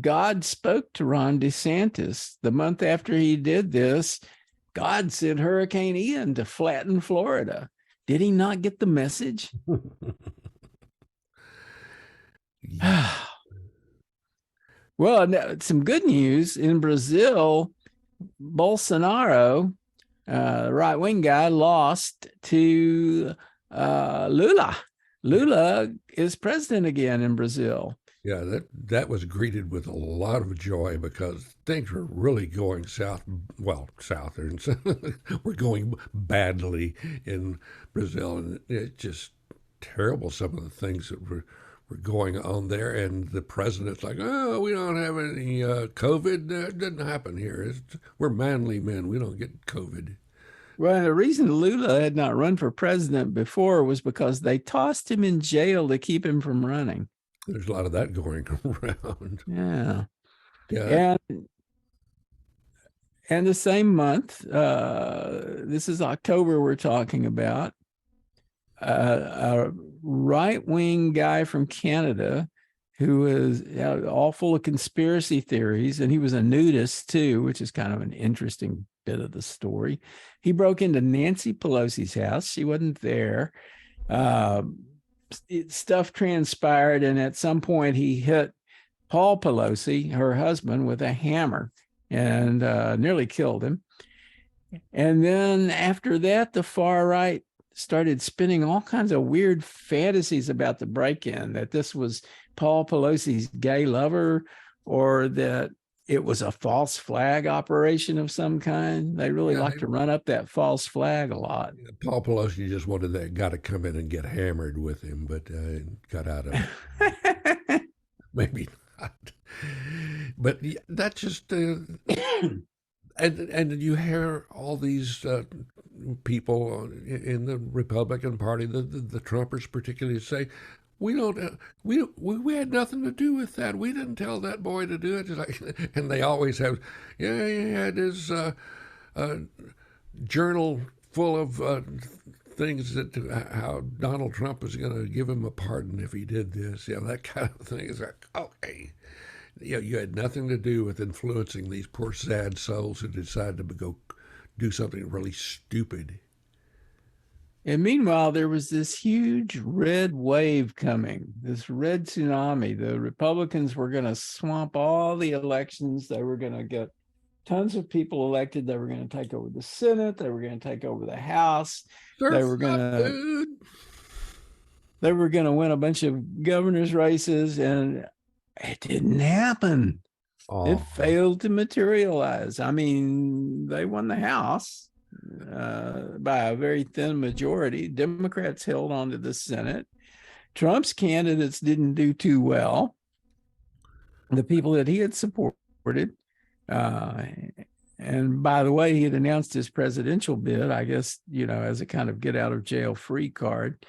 Speaker 1: God spoke to Ron DeSantis the month after he did this. God sent Hurricane Ian to flatten Florida. Did he not get the message? Well, some good news in Brazil. Bolsonaro, right-wing guy, lost to Lula. Lula is president again in Brazil.
Speaker 2: Yeah, that was greeted with a lot of joy because things were really going south. Well, south, we're going badly in Brazil, and it's just terrible. Some of the things that were going on there, and the president's like, "Oh, we don't have any COVID. It doesn't happen here. We're manly men. We don't get COVID."
Speaker 1: Well, the reason Lula had not run for president before was because they tossed him in jail to keep him from running.
Speaker 2: There's a lot of that going around.
Speaker 1: Yeah. And the same month, this is October we're talking about, a right-wing guy from Canada who was all full of conspiracy theories, and he was a nudist too, which is kind of an interesting bit of the story. He broke into Nancy Pelosi's house. She wasn't there. Stuff transpired, and at some point he hit Paul Pelosi, her husband, with a hammer and nearly killed him. And then after that, the far right started spinning all kinds of weird fantasies about the break-in, that this was Paul Pelosi's gay lover, or that it was a false flag operation of some kind. They really like to run up that false flag a lot.
Speaker 2: Paul Pelosi just wanted that guy to come in and get hammered with him, but got out of it. Maybe not. But that's just, and you hear all these people in the Republican Party, the Trumpers particularly, say, we had nothing to do with that. We didn't tell that boy to do it. And they always have, he had his journal full of things that how Donald Trump was going to give him a pardon if he did this. That kind of thing. Is like, okay, you had nothing to do with influencing these poor sad souls who decided to go do something really stupid.
Speaker 1: And meanwhile, there was this huge red wave coming, this red tsunami. The Republicans were going to swamp all the elections. They were going to get tons of people elected. They were going to take over the Senate. They were going to take over the House. They were going to win a bunch of governor's races, and it didn't happen. It failed to materialize. I mean, they won the House by a very thin majority. Democrats held on to the Senate. Trump's candidates didn't do too well. The people that he had supported, and by the way, he had announced his presidential bid, I guess, as a kind of get out of jail free card.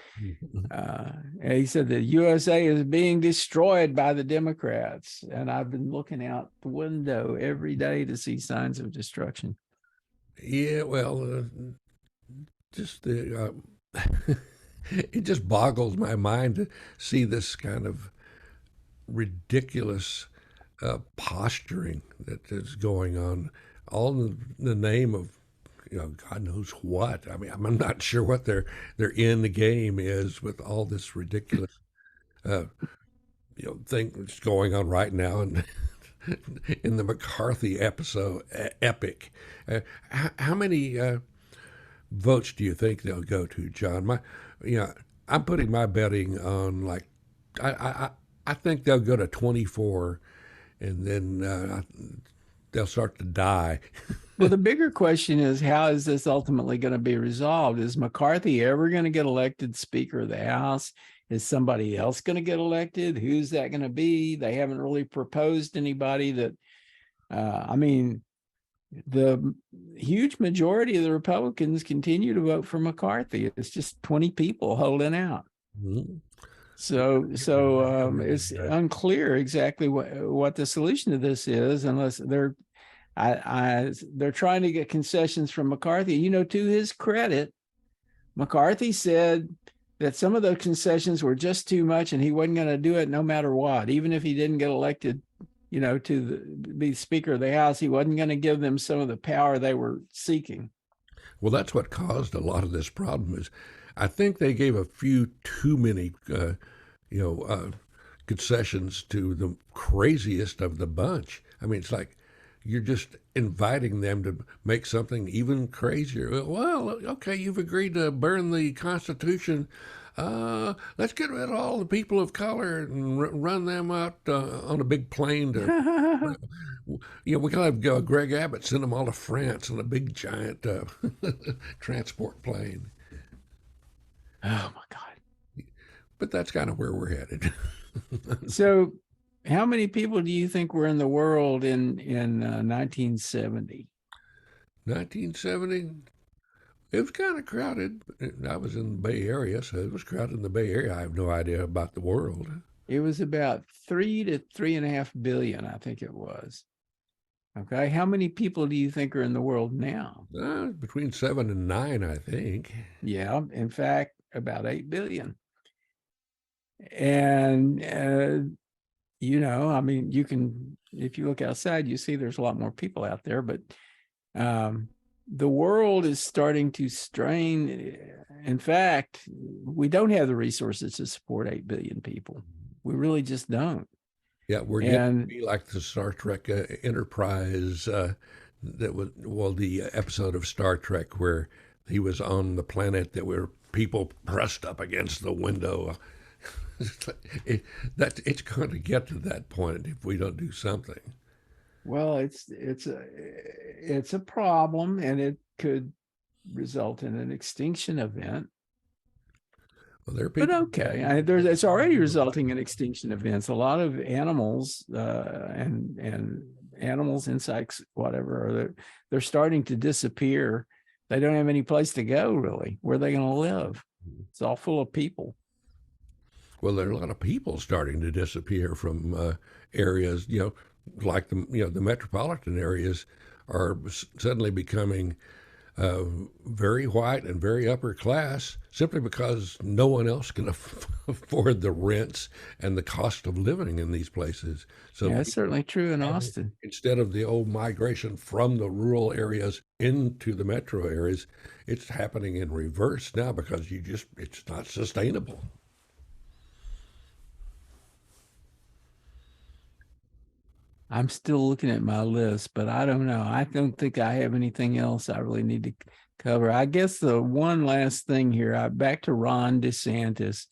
Speaker 1: And he said the USA is being destroyed by the Democrats. And I've been looking out the window every day to see signs of destruction.
Speaker 2: Yeah, well, just the it just boggles my mind to see this kind of ridiculous posturing that is going on, all in the name of God knows what. I mean, I'm not sure what their end game is with all this ridiculous thing that's going on right now, and in the McCarthy epic. How many votes do you think they'll go to, John? I'm putting my betting on I think they'll go to 24, and then they'll start to die.
Speaker 1: Well, the bigger question is, how is this ultimately going to be resolved? Is McCarthy ever going to get elected Speaker of the House? Is somebody else going to get elected? Who's that going to be? They haven't really proposed anybody that, the huge majority of the Republicans continue to vote for McCarthy. It's just 20 people holding out. Mm-hmm. So it's unclear exactly what the solution to this is, unless they're trying to get concessions from McCarthy. To his credit, McCarthy said that some of the concessions were just too much, and he wasn't going to do it no matter what. Even if he didn't get elected, to be Speaker of the House, he wasn't going to give them some of the power they were seeking.
Speaker 2: Well, that's what caused a lot of this problem. Is I think they gave a few too many, concessions to the craziest of the bunch. I mean, it's like you're just inviting them to make something even crazier. Well, okay, you've agreed to burn the Constitution. Let's get rid of all the people of color and run them out on a big plane to. We can have Greg Abbott send them all to France on a big giant transport plane.
Speaker 1: Oh my God!
Speaker 2: But that's kind of where we're headed.
Speaker 1: So, how many people do you think were in the world in 1970?
Speaker 2: 1970. It was kind of crowded. I was in the Bay Area, so it was crowded in the Bay Area. I have no idea about the world.
Speaker 1: It was about 3 to 3.5 billion, I think it was. Okay, how many people do you think are in the world now?
Speaker 2: Between 7 and 9, I think.
Speaker 1: Yeah, in fact, about 8 billion. And you can, if you look outside, you see there's a lot more people out there, but the world is starting to strain. In fact, we don't have the resources to support 8 billion people. We really just don't.
Speaker 2: Yeah, we're getting to be like the Star Trek Enterprise that was, well, the episode of Star Trek where he was on the planet that were people pressed up against the window. It's going to get to that point if we don't do something.
Speaker 1: Well, it's a problem, and it could result in an extinction event.
Speaker 2: Well, there are people.
Speaker 1: But okay, it's already resulting in extinction events. A lot of animals and animals, insects, whatever, they're starting to disappear. They don't have any place to go, really. Where are they going to live? It's all full of people.
Speaker 2: Well, there are a lot of people starting to disappear from areas, like the metropolitan areas are suddenly becoming very white and very upper class simply because no one else can afford the rents and the cost of living in these places. So
Speaker 1: yeah, that's certainly true in Austin.
Speaker 2: Instead of the old migration from the rural areas into the metro areas, it's happening in reverse now because it's not sustainable.
Speaker 1: I'm still looking at my list, but I don't know. I don't think I have anything else I really need to cover. I guess the one last thing here, back to Ron DeSantis.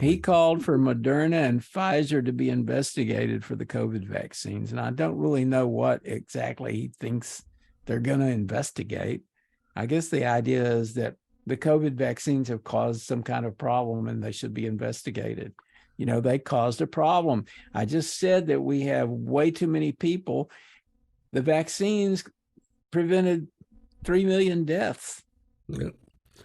Speaker 1: He called for Moderna and Pfizer to be investigated for the COVID vaccines. And I don't really know what exactly he thinks they're going to investigate. I guess the idea is that the COVID vaccines have caused some kind of problem and they should be investigated. They caused a problem. I just said that we have way too many people. The vaccines prevented 3 million deaths.
Speaker 2: Yeah.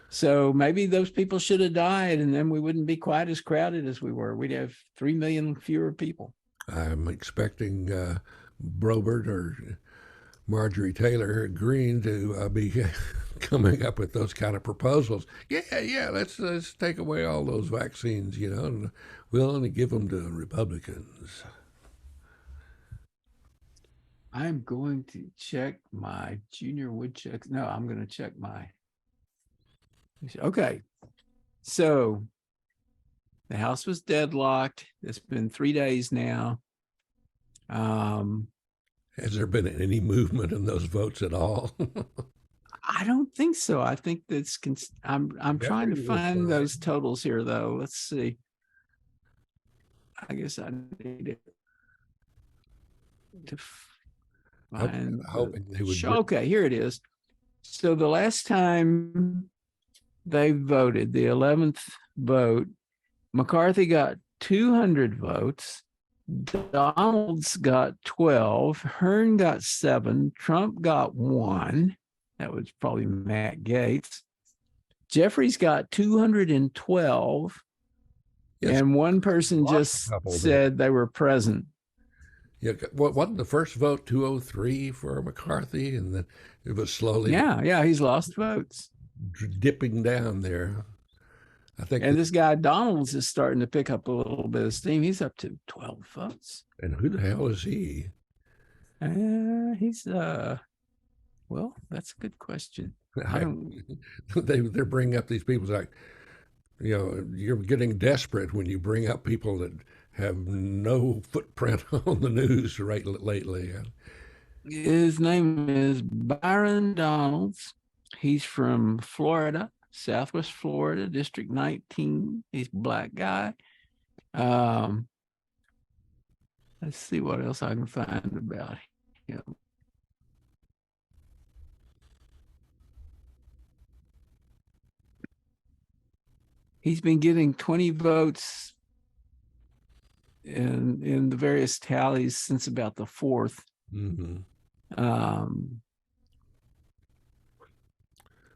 Speaker 1: So maybe those people should have died, and then we wouldn't be quite as crowded as we were. We'd have 3 million fewer people.
Speaker 2: I'm expecting Brobert or Marjorie Taylor Greene to be coming up with those kind of proposals. Yeah, let's take away all those vaccines, and we'll only give them to Republicans.
Speaker 1: I'm going to check my junior woodchucks. No, I'm going to check my. Okay. So the House was deadlocked. It's been 3 days now.
Speaker 2: Has there been any movement in those votes at all?
Speaker 1: I don't think so. I think that's. I'm trying to find those totals here, though. Let's see. I guess I need to find.
Speaker 2: Hoping they would.
Speaker 1: Okay, here it is. So the last time they voted, the 11th vote, McCarthy got 200 votes. Donald's got 12. Hearn got 7. Trump got 1. That was probably Matt Gaetz. Jeffries got 212. Yes. And one person just said they were present.
Speaker 2: Yeah, wasn't the first vote 203 for McCarthy, and then it was slowly.
Speaker 1: Yeah, he's lost votes,
Speaker 2: dipping down there. I think.
Speaker 1: And this guy Donald's is starting to pick up a little bit of steam. He's up to 12 votes.
Speaker 2: And who the hell is he?
Speaker 1: He's well, that's a good question.
Speaker 2: They're bringing up these people like, you're getting desperate when you bring up people that have no footprint on the news lately.
Speaker 1: His name is Byron Donalds. He's from Florida, Southwest Florida, District 19. He's a black guy. Let's see what else I can find about him. He's been getting 20 votes in the various tallies since about the 4th.
Speaker 2: Mm-hmm.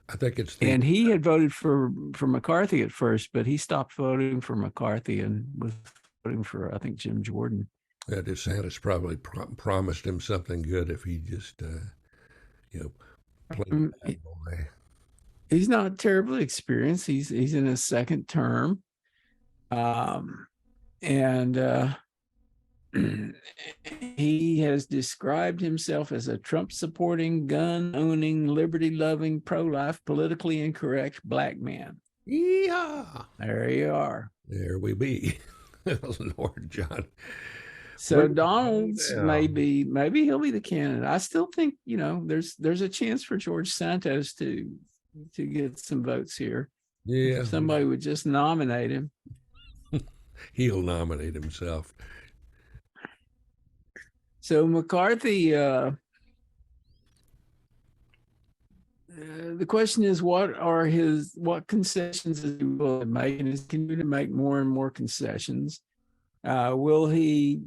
Speaker 2: I think it's
Speaker 1: and he had voted for McCarthy at first, but he stopped voting for McCarthy and was voting for, I think, Jim Jordan.
Speaker 2: Yeah, DeSantis probably promised him something good if he just, played that boy.
Speaker 1: He's not terribly experienced. He's in his second term, and he has described himself as a Trump-supporting, gun-owning, liberty-loving, pro-life, politically incorrect black man.
Speaker 2: Yeah.
Speaker 1: There you are.
Speaker 2: There we be. Lord John.
Speaker 1: So Donald's maybe he'll be the candidate. I still think, there's a chance for George Santos to get some votes here.
Speaker 2: Yeah.
Speaker 1: If somebody would just nominate him.
Speaker 2: He'll nominate himself.
Speaker 1: So McCarthy, the question is, what concessions is he willing to make, and is he going to make more and more concessions? Will he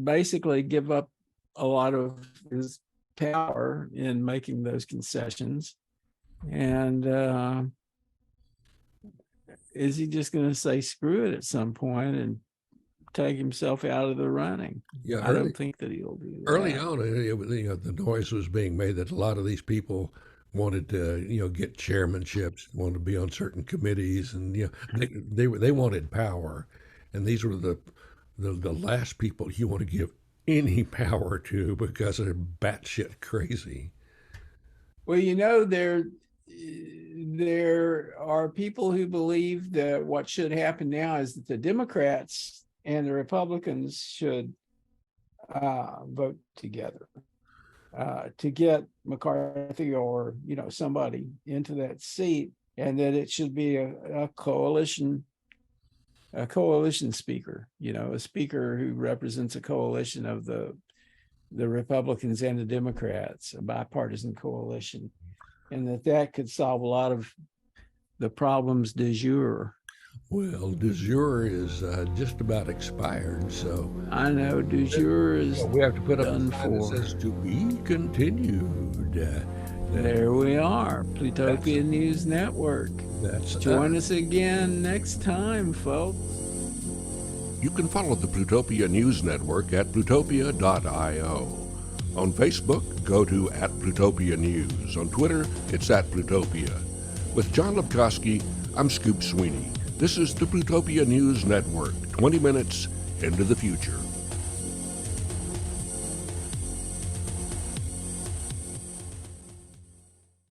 Speaker 1: basically give up a lot of his power in making those concessions? And is he just going to say screw it at some point and take himself out of the running?
Speaker 2: Yeah,
Speaker 1: I don't think that he'll do that.
Speaker 2: Early on, the noise was being made that a lot of these people wanted to, get chairmanships, wanted to be on certain committees, and they wanted power, and these were the last people you want to give any power to because they're batshit crazy.
Speaker 1: Well, there are people who believe that what should happen now is that the Democrats and the Republicans should vote together to get McCarthy or somebody into that seat, and that it should be a coalition speaker, a speaker who represents a coalition of the Republicans and the Democrats, a bipartisan coalition, and that could solve a lot of the problems du jour.
Speaker 2: Well, du jour is just about expired, so
Speaker 1: I know du jour is
Speaker 2: we have to put up a sign
Speaker 1: for.
Speaker 2: that says to be continued.
Speaker 1: There we are, Plutopia News Network. Join us again next time, folks.
Speaker 2: You can follow the Plutopia News Network at plutopia.io. On Facebook, go to @Plutopia News. On Twitter, it's @Plutopia. With John Lepkowski, I'm Scoop Sweeney. This is the Plutopia News Network, 20 minutes into the future.